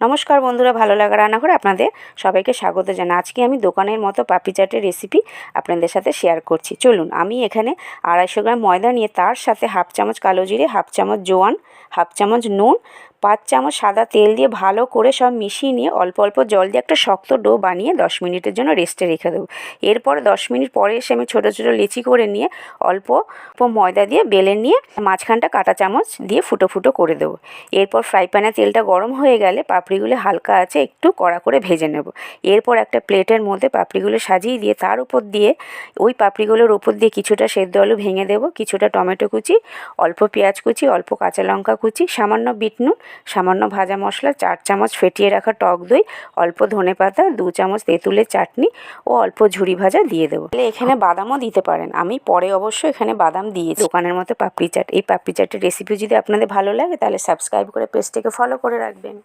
নমস্কার বন্ধুরা, ভালো লাগা রান্নাঘরে আপনাদের সবাইকে স্বাগত জানাই। আজকে আমি দোকানের মতো পাপড়ি চাটের রেসিপি আপনাদের সাথে শেয়ার করছি। চলুন, আমি এখানে 250 গ্রাম ময়দা নিয়ে তার সাথে হাফ চামচ কালো জিরে, হাফ চামচ জোয়ান, হাফ চামচ নুন, 5 চামচ সাদা তেল দিয়ে ভালো করে সব মিশিয়ে নিয়ে অল্প অল্প জল দিয়ে একটা শক্ত ডো বানিয়ে 10 মিনিটের জন্য রেস্টে রেখে দেবো। এরপর 10 মিনিট পরে এসে আমি ছোটো ছোটো লেচি করে নিয়ে অল্প ময়দা দিয়ে বেলে নিয়ে মাঝখানটা কাঁটা চামচ দিয়ে ফুটো ফুটো করে দেবো। এরপর ফ্রাই প্যানে তেলটা গরম হয়ে গেলে পাপড়িগুলো হালকা আছে একটু কড়া করে ভেজে নেব। এরপর একটা প্লেটের মধ্যে পাপড়িগুলো সাজিয়ে দিয়ে তার উপর দিয়ে ওই পাপড়িগুলোর উপর দিয়ে কিছুটা সেদ্ধ আলু ভেঙে দেবো, কিছুটা টমেটো কুচি, অল্প পেঁয়াজ কুচি, অল্প কাঁচা লঙ্কা কুচি, সামান্য বিট নুন, সামান্য ভাজা মশলা, 4 চামচ ফেটিয়ে রাখা টক দই, অল্প ধনেপাতা, 2 চামচ তেঁতুলের চাটনি ও অল্প ঝুরি ভাজা দিয়ে দেবো। এখানে বাদামও দিতে পারেন, আমি পরে অবশ্য এখানে বাদাম দিয়ে দোকানের মতো পাপড়ি চাট। এই পাপড়ি চাটের রেসিপি যদি আপনাদের ভালো লাগে তাহলে সাবস্ক্রাইব করে পেজটাকে ফলো করে রাখবেন।